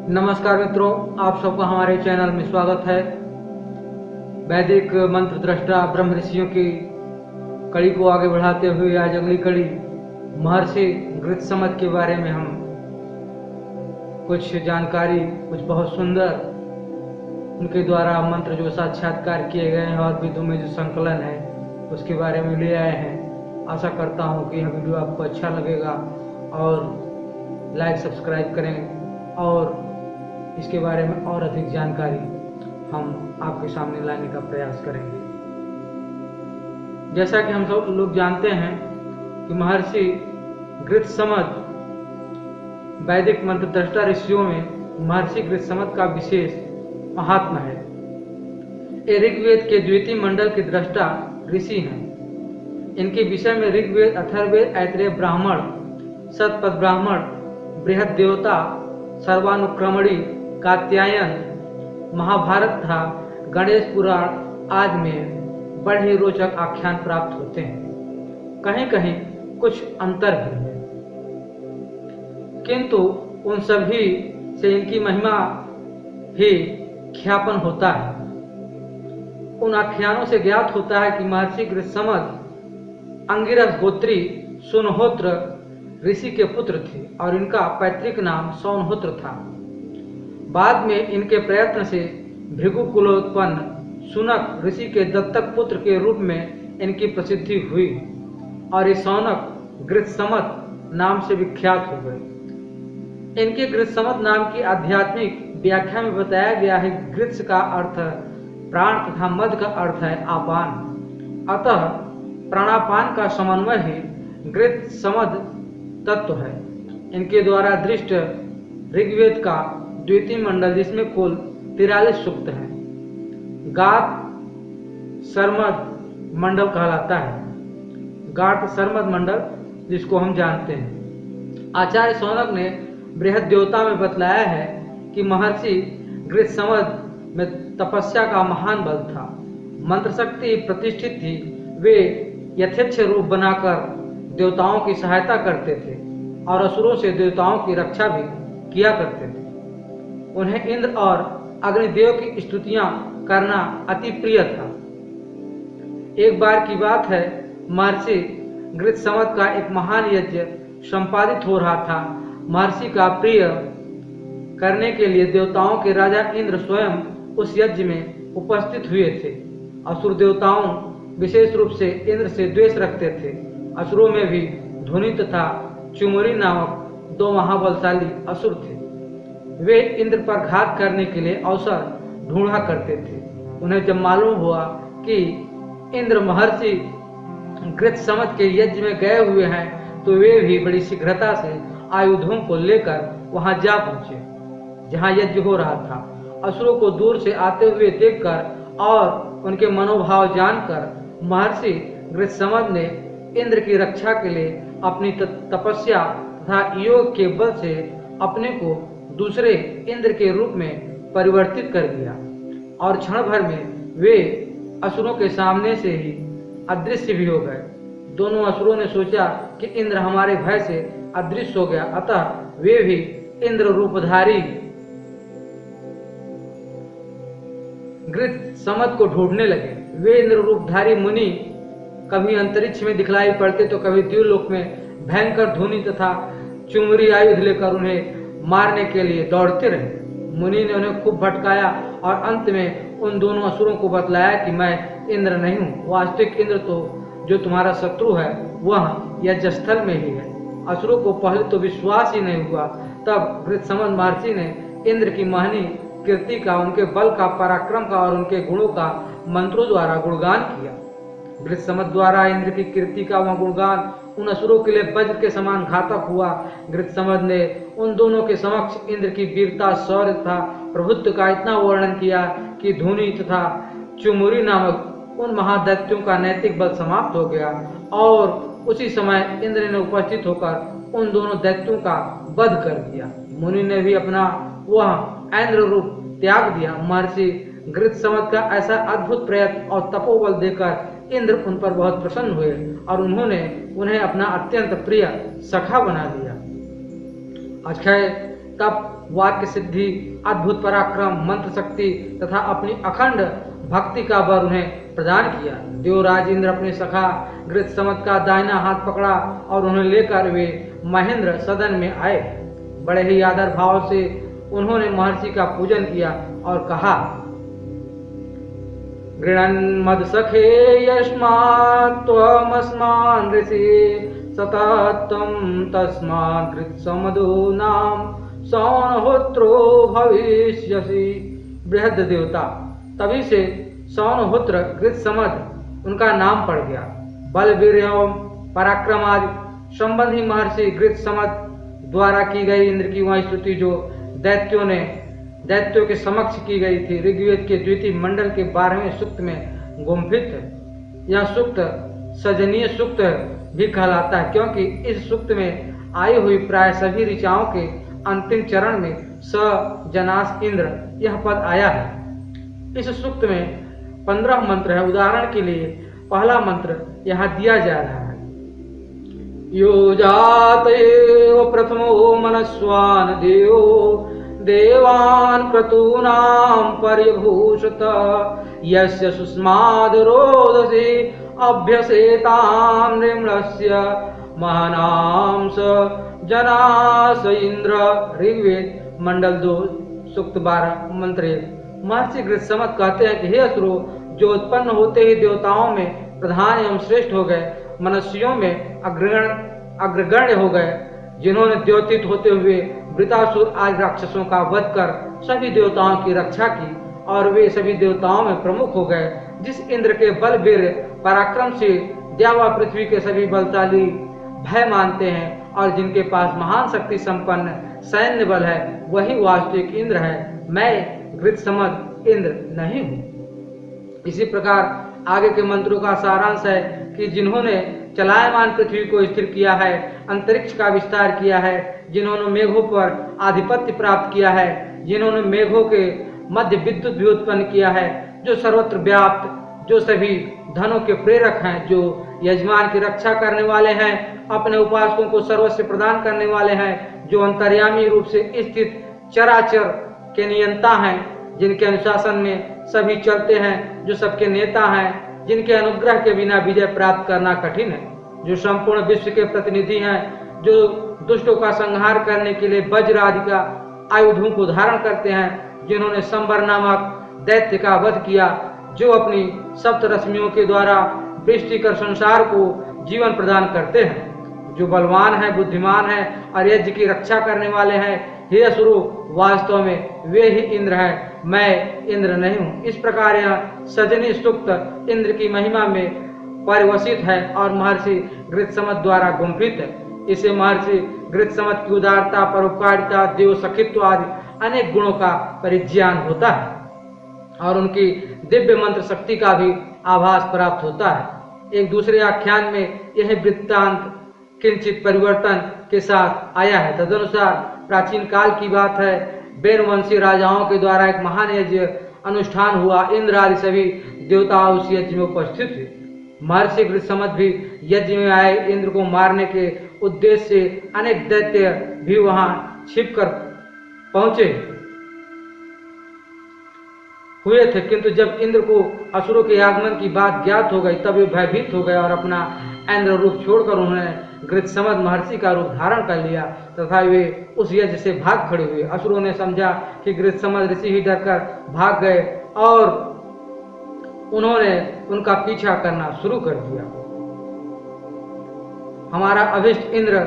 नमस्कार मित्रों, आप सबका हमारे चैनल में स्वागत है। वैदिक मंत्र दृष्टा ब्रह्म ऋषियों की कड़ी को आगे बढ़ाते हुए आज अगली कड़ी महर्षि गृत्समत के बारे में हम कुछ जानकारी, कुछ बहुत सुंदर उनके द्वारा मंत्र जो साक्षात्कार किए गए हैं और वेदों में जो संकलन है उसके बारे में ले आए हैं। आशा करता हूँ कि यह वीडियो आपको अच्छा लगेगा और लाइक सब्सक्राइब करें और इसके बारे में और अधिक जानकारी हम आपके सामने लाने का प्रयास करेंगे। जैसा कि हम सब लोग जानते हैं कि महर्षि गृत्समत वैदिक मंत्र दृष्टा ऋषियों में महर्षि गृत्समत का विशेष महात्मा है। ये ऋग्वेद के द्वितीय मंडल के दृष्टा ऋषि हैं। इनके विषय में ऋग्वेद, अथर्ववेद, ऐतरेय ब्राह्मण, शतपथ ब्राह्मण, बृहद्देवता, सर्वानुक्रमणी, कात्यायन, महाभारत तथा गणेश पुराण आदि में बड़े रोचक आख्यान प्राप्त होते हैं। कहीं कहीं कुछ अंतर भी है, किंतु उन सभी से इनकी महिमा ही ख्यापन होता है। उन आख्यानों से ज्ञात होता है कि महर्षि गृत्समत अंगिरस गोत्री सोनहोत्र ऋषि के पुत्र थे और इनका पैतृक नाम सोनहोत्र था। बाद में इनके प्रयत्न से भृगु कुलोत्पन्न सुनक ऋषि के दत्तक पुत्र के रूप में इनकी प्रसिद्धि हुई और ये सौनक गृत्समत नाम से विख्यात हो गए। इनके गृत्समत नाम की आध्यात्मिक व्याख्या में बताया गया है। गृत्स का अर्थ प्राण तथा मद का अर्थ है आपान, अतः प्राणापान का समन्वय ही गृत्समत तत्व है। इनके द्वारा दृष्ट ऋग्वेद का द्वितीय मंडल, जिसमें कुल 43 सूक्त हैं, गात सरमद मंडल कहलाता है। गात सरमद मंडल जिसको हम जानते हैं। आचार्य सौनक ने बृहद्देवता में बतलाया है कि महर्षि गृत्समत में तपस्या का महान बल था, मंत्र शक्ति प्रतिष्ठित थी। वे यथेच्छ रूप बनाकर देवताओं की सहायता करते थे और असुरों से देवताओं की रक्षा भी किया करते थे। उन्हें इंद्र और अग्निदेव की स्तुतियां करना अति प्रिय था। एक बार की बात है, महर्षि गृत्समत का एक महान यज्ञ संपादित हो रहा था। महर्षि का प्रिय करने के लिए देवताओं के राजा इंद्र स्वयं उस यज्ञ में उपस्थित हुए थे। असुर देवताओं विशेष रूप से इंद्र से द्वेष रखते थे। असुरों में भी धुनि तथा चुमुरी नामक दो महाबलशाली असुर थे। वे इंद्र पर घात करने के लिए अवसर ढूंढा करते थे। उन्हें जब मालूम हुआ कि इंद्र महर्षि गृत्समत के यज्ञ में गए हुए हैं, तो वे भी बड़ी शीघ्रता से आयुधों को लेकर वहां जा पहुंचे जहां यज्ञ हो रहा था। असुरों को दूर से आते हुए देखकर और उनके मनोभाव जानकर महर्षि गृत्समत ने इंद्र की रक्षा के लिए अपनी तपस्या तथा योग के बल से अपने को दूसरे इंद्र के रूप में परिवर्तित कर दिया और क्षण भर में वे असुरों के सामने से ही अदृश्य भी हो गए। दोनों असुरों ने सोचा कि इंद्र हमारे भय से अदृश्य हो गया, अतः वे भी इंद्र रूपधारी गृत्समत को ढूंढने लगे। वे इंद्र रूपधारी मुनि कभी अंतरिक्ष में दिखलाई पड़ते तो कभी द्युलोक में भयंकर धुनि तथा चुमरी आयुध लेकर उन्हें मारने के लिए दौड़ते रहे। मुनि ने उन्हें खूब भटकाया और अंत में उन दोनों असुरों को बतलाया कि मैं इंद्र नहीं हूँ, वास्तविक इंद्र तो जो तुम्हारा शत्रु है वह यज्ञस्थल में ही है। असुरों को पहले तो विश्वास ही नहीं हुआ। तब गृत्समत महर्षि ने इंद्र की महनी कीर्ति का, उनके बल का, पराक्रम का और उनके गुणों का मंत्रों द्वारा गुणगान किया। गृत्समत द्वारा इंद्र की कीर्ति का वह गुणगान उन असुरों के लिए वज्र के समान घातक हुआ। गृत्समत ने उन दोनों के समक्ष इंद्र की वीरता, शौर्य तथा प्रभुत्व का इतना वर्णन किया कि धुनि तथा चुमुरी नामक उन महादैत्यों का नैतिक बल समाप्त हो गया और उसी समय इंद्र ने उपस्थित होकर उन दोनों दैत्यों का वध कर दिया। मुनि ने भी अपना वह इंद्र रूप त्याग दिया। महर्षि गृत्समत का ऐसा अद्भुत प्रयत्न और तपोबल देखकर इंद्र उन पर बहुत प्रसन्न हुए और उन्हें अपना अत्यंत प्रिय सखा बना लिया। अक्षय तप, वाक्य सिद्धि, अद्भुत पराक्रम, मंत्र शक्ति तथा अपनी अखंड भक्ति का वर उन्हें प्रदान किया। देवराज इंद्र अपने सखा गृत्समत का दाहिना हाथ पकड़ा और उन्हें लेकर वे महेंद्र सदन में आए। बड़े ही आदर भाव से उन्होंने महर्षि का पूजन किया और कहा, गृणन् मद सखे यस्मात् त्वमस्मान् ऋषि सततं तस्मात् गृत्समदो नाम सौनहोत्रो भविष्यसि। बृहद देवता, तभी से सौनहोत्र गृत्समद उनका नाम पड़ गया। बल, वीर एवं पराक्रम आदि संबंधी महर्षि गृत्समद द्वारा की गई इंद्र की वह स्तुति जो दैत्यों के समक्ष की गई थी, ऋग्वेद के द्वितीय मंडल के 12वें सूक्त में गुम्फित है। यह सूक्त सजनीय सूक्त भी कहलाता है, क्योंकि इस सूक्त में आई हुई प्राय सभी ऋचाओं के अंतिम चरण में स जनास इंद्र यह पद आया है। इस सूक्त में 15 मंत्र है। उदाहरण के लिए पहला मंत्र यहाँ दिया जा रहा है, यो जात एव प्रथमो मनस्वान् देवो देवान् क्रतूनां पर्यभूषत यस्य सुस्माद् रोदसी अभ्यसेतां निर्मलस्य महानां स जनास इंद्र। ऋग्वेद मंडल 2 सूक्त 12 मंत्र 1। महर्षि गृत्समत कहते हैं कि हे असुरो, जो उत्पन्न होते ही देवताओं में प्रधान एवं श्रेष्ठ हो गए, मनुष्यों में अग्रगण्य हो गए, जिन्होंने द्योतित होते हुए वृतासुर आदि राक्षसों का वध कर सभी देवताओं की रक्षा की और वे सभी देवताओं में प्रमुख हो गए, जिस इंद्र के बल, वीर, पराक्रम से द्यावा पृथ्वी के सभी बलशाली भय मानते हैं और जिनके पास महान शक्ति संपन्न सैन्य बल है, वही वास्तविक इंद्र है। मैं गृत्समद इंद्र नहीं हूँ। इसी प्रकार आगे के मंत्रों का सारांश है कि जिन्होंने चलायमान पृथ्वी को स्थिर किया है, अंतरिक्ष का विस्तार किया है, जिन्होंने मेघों पर आधिपत्य प्राप्त किया है, जिन्होंने मेघों के मध्य विद्युत भी उत्पन्न किया है, जो सर्वत्र व्याप्त, जो सभी धनों के प्रेरक हैं, जो यजमान की रक्षा करने वाले हैं, अपने उपासकों को सर्वस्व प्रदान करने वाले हैं, जो अंतर्यामी रूप से स्थित चराचर के नियंता हैं, जिनके अनुशासन में सभी चलते हैं, जो सबके नेता हैं, जिनके अनुग्रह के बिना विजय प्राप्त करना कठिन है, जो संपूर्ण विश्व के प्रतिनिधि हैं, जो दुष्टों का संहार करने के लिए वज्र आदि का आयुधों को धारण करते हैं, जिन्होंने संबर नामक दैत्य का वध किया, जो अपनी सप्त रश्मियों के द्वारा वृष्टि कर संसार को जीवन प्रदान करते हैं, जो बलवान है, बुद्धिमान है और यज्ञ की रक्षा करने वाले हैं। हे असुरो, वास्तव में वे ही इंद्र हैं, मैं इंद्र नहीं हूँ। इस प्रकार यह सजनी सूक्त इंद्र की महिमा में परिवसित है और महर्षि गृत्समत द्वारा गुम्फित है। इसे महर्षि गृत्समत की उदारता, परोपकारिता, देव सखित्व आदि अनेक गुणों का परिज्ञान होता है और उनकी दिव्य मंत्र शक्ति का भी आभास प्राप्त होता है। एक दूसरे आख्यान में यह वृत्तांत किंचित परिवर्तन के साथ आया है। तदनुसार प्राचीन काल की बात है, वेणुवंशी राजाओं के द्वारा एक महान यज्ञ अनुष्ठान हुआ। इंद्र आदि सभी देवता उस यज्ञ में उपस्थित थे। महर्षि गृत्समत भी यज्ञ में आए। इंद्र को मारने के उद्देश्य से अनेक दैत्य भी वहां छिपकर पहुंचे हुए थे, किंतु जब इंद्र को असुरों के आगमन की बात ज्ञात हो गई, तब वे भयभीत हो गए और अपना इंद्र रूप छोड़कर उन्होंने गृत्समत महर्षि का रूप धारण कर लिया तथा वे उस यज्ञ से भाग खड़े हुए। असुरों ने समझा कि गृत्समत ऋषि ही डरकर भाग गए और उन्होंने उनका पीछा करना शुरू कर दिया। हमारा अभिष्ट इंद्र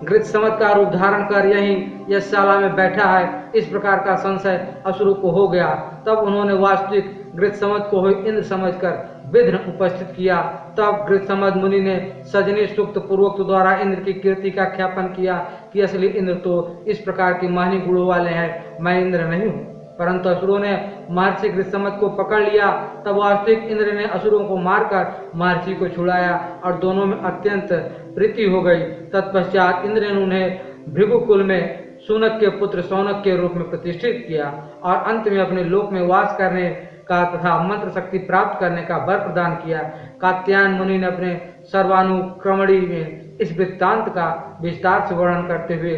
गृत्समत का रूप धारण कर यहीं यज्ञशाला में बैठा है, इस प्रकार का संशय असुरों को हो गया। तब उन्होंने वास्तविक गृत्समत को इंद्र समझकर विघ्न उपस्थित किया। तब गृत्समत मुनि ने सजनी सूक्त पूर्वोक्त द्वारा इंद्र की कीर्ति का ख्यापन किया कि असली इंद्र तो इस प्रकार के महनी गुणों वाले हैं, मैं इंद्र नहीं हूँ। परंतु असुरों ने महर्षि गृत्समत को पकड़ लिया। तब वास्तविक इंद्र ने असुरों को मारकर महर्षि को छुड़ाया और दोनों में अत्यंत प्रीति हो गई। तत्पश्चात इंद्र ने उन्हें भृगुकुल में सूनक के पुत्र सौनक के रूप में प्रतिष्ठित किया और अंत में अपने लोक में वास करने का तथा मंत्र शक्ति प्राप्त करने का वर प्रदान किया। कात्यायन मुनि ने अपने सर्वानुक्रमणी में इस वृत्तांत का विस्तार से वर्णन करते हुए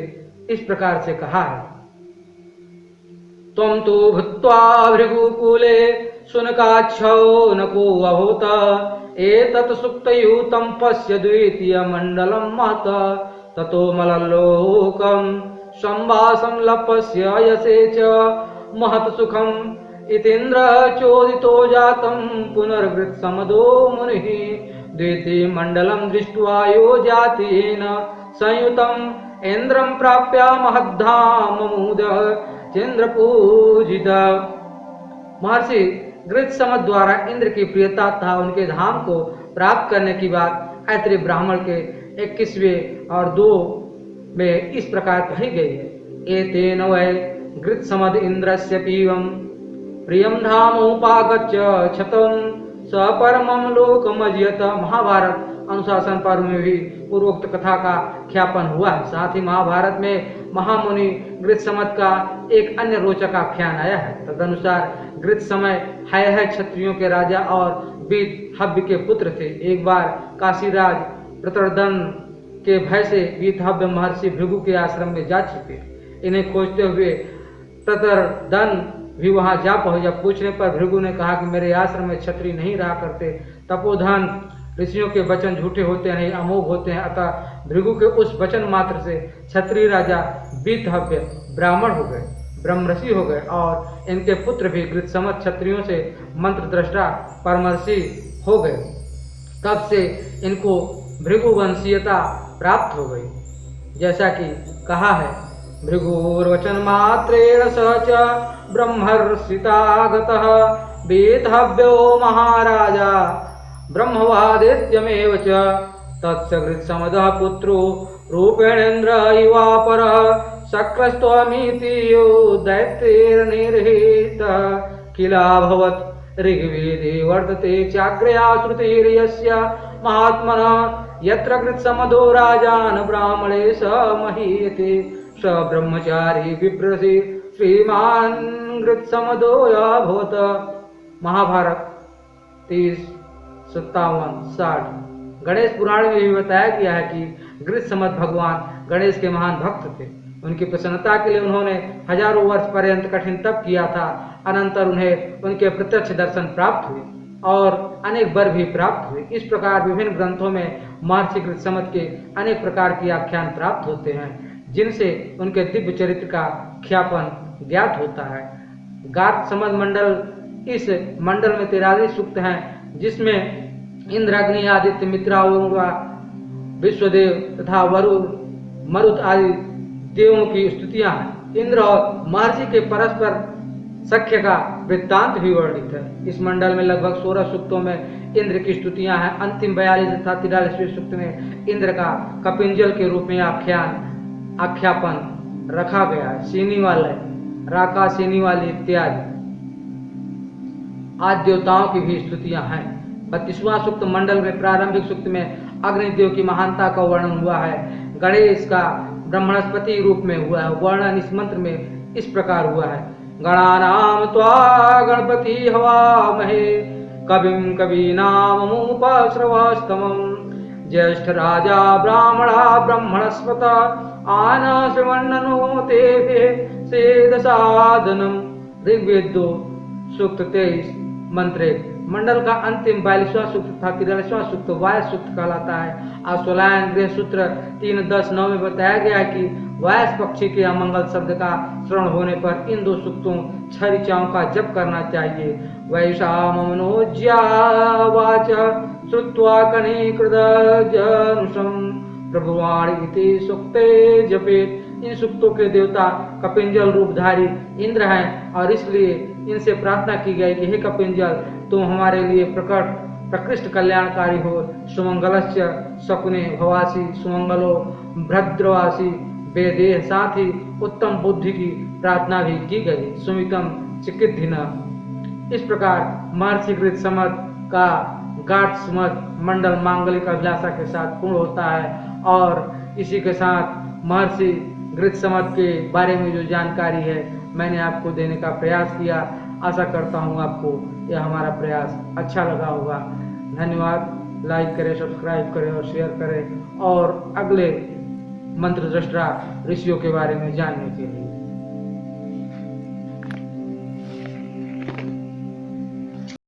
इस प्रकार से कहा है। त्वं तु भूत्वा भृगुकुले शुनकाक्षौ नको अभूत एतत् सुक्तयुतं पश्य द्वितीयमण्डलं महता ततो मललोकं संवासं लपस्य यसे च महत् सुखम् इतीन्द्र चोदितो जातं पुनर्वृत्समदो मुनिः द्वितीयमण्डलं दृष्ट्वा यो जातेन संयुतम् इंद्रं प्राप्य महद्धाममुद चंद्रपूजित। महर्षि गृत्समद द्वारा इंद्र की प्रियता तथा उनके धाम को प्राप्त करने की बात ऐत्रेय ब्राह्मण के 21वें और 2 में इस प्रकार कही गई है। एतेन वै गृत्समद इंद्रस्य पीवम प्रियम धामोपागच्य छतं सपरमं लोकमजयत। महाभारत अनुशासन पर्व में भी पूर्वोक्त कथा का ख्यापन हुआ है। साथ ही महाभारत में महामुनि गृत्समद का एक अन्य रोचक आख्यान आया है। तदनुसार गृत्समय है क्षत्रियों के राजा और वीतहव्य के पुत्र थे। एक बार काशीराज प्रतरदन के भय से वीतहव्य महर्षि भृगु के आश्रम में जा चुके। इन्हें खोजते हुए प्रतरदन भी वहां जा पहुंचा। पूछने पर भृगु ने कहा कि मेरे आश्रम में क्षत्रिय नहीं रहा करते। तपोधन ऋषियों के वचन झूठे होते हैं, अमोघ होते हैं। अतः भृगु के उस वचन मात्र से क्षत्रिय राजा वीतहव्य ब्राह्मण हो गए, ब्रह्मर्षि हो गए और इनके पुत्र भी गृत्समद क्षत्रियों से मंत्र दृष्टा परमर्षि हो गए। तब से इनको भृगुवंशीयता प्राप्त हो गई। जैसा कि कहा है, भृगुर्वचन मात्रेण सहच ब्रह्मर्षितागतः वीतहव्यो महाराजा ब्रह्मवादित्यमेव च तत्स गृत्समदः पुत्रो रूपेणेन्द्र इवापरः शक्रस्त्वमिति यो दैत्यैर्निर्हितः किलाभवत् ऋग्वेदे वर्तते चाग्र्या श्रुतिर्यस्य महात्मनः यत्र गृत्समदो राजान् ब्राह्मणे स महीयते स ब्रह्मचारी विप्रसि श्रीमान गृत्समदो अभूत्। महाभारत 30:57-60। गणेश पुराण में भी बताया गया है कि गृत्समद भगवान गणेश के महान भक्त थे। उनकी प्रसन्नता के लिए उन्होंने हजारों वर्ष पर्यंत कठिन तप किया था। अनंतर उन्हें उनके प्रत्यक्ष दर्शन प्राप्त हुए और अनेक वर भी प्राप्त हुए। इस प्रकार विभिन्न ग्रंथों में महर्षि गृत्समद के अनेक प्रकार के आख्यान प्राप्त होते हैं, जिनसे उनके दिव्य चरित्र का ख्यापन ज्ञात होता है। गात्रसमद मंडल, इस मंडल में 43 सूक्त हैं, जिसमें इंद्र, अग्नि, आदित्य, मित्रा, विश्वदेव तथा वरुण, मरुत आदि देवों की स्तुतियां हैं। इंद्र और महर्षि के परस्पर सख्य का वृत्तांत भी वर्णित है। इस मंडल में लगभग 16 सूक्तों में इंद्र की स्तुतियां हैं। अंतिम 42 तथा 43वें सूक्त में इंद्र का कपिंजल के रूप में आख्यापन रखा गया है। सीनी वाले, राका, सीनी वाली इत्यादि आदि देवताओं की भी स्तुतियां हैं। 32वां सूक्त मंडल में प्रारंभिक सूक्त में अग्निदेव की महानता का वर्णन हुआ है। गणेश का ब्रह्मणस्पति रूप में हुआ है। वर्णन इस मंत्र में इस प्रकार हुआ है। गणानां त्वा गणपति हवामहे कविं कवीनामुपश्रवस्तमं ज्येष्ठ राजा ब्राह्मणा ब्रह्मणस्पत आन श्रवन्नो ते सेदसादनम्। ऋग्वेद 2 सूक्त 23 मंत्र 1। मंडल का अंतिम 42वां सूक्त तथा 43वां सूक्त वाय सूक्त कहलाता है। आश्वलायन गृह सूत्र 3:10-9 में बताया गया है कि वायस पक्षी के अमंगल शब्द का श्रवण होने पर इन 2 सूक्तों 6 ऋचाओं का जप करना चाहिए। वैशामनोज्यावाच श्रुत्वा कनीकृतजनुषं प्रभुवाणी इति सूक्ते जपेत। इन सूक्तों के देवता कपिंजल रूपधारी इंद्र हैं और इसलिए इनसे प्रार्थना की गई कि हे कपिंजल, तुम हमारे लिए प्रकृष्ट कल्याणकारी हो। सुमंगलस्य शकुने भवासी सुमंगलो भद्रवासी वेदेह। साथ ही उत्तम बुद्धि की प्रार्थना भी की गई। सुमितम चिकिद्धिना। इस प्रकार महर्षि गृत्समद का गात्रसमद मंडल मांगलिक अभिलाषा के साथ पूर्ण होता है। और इसी के साथ महर्षि गृत्समद के बारे में जो जानकारी है मैंने आपको देने का प्रयास किया। आशा करता हूँ आपको यह हमारा प्रयास अच्छा लगा होगा। धन्यवाद। लाइक करें, सब्सक्राइब करें और शेयर करें और अगले मंत्र दृष्टा ऋषियों के बारे में जानने के लिए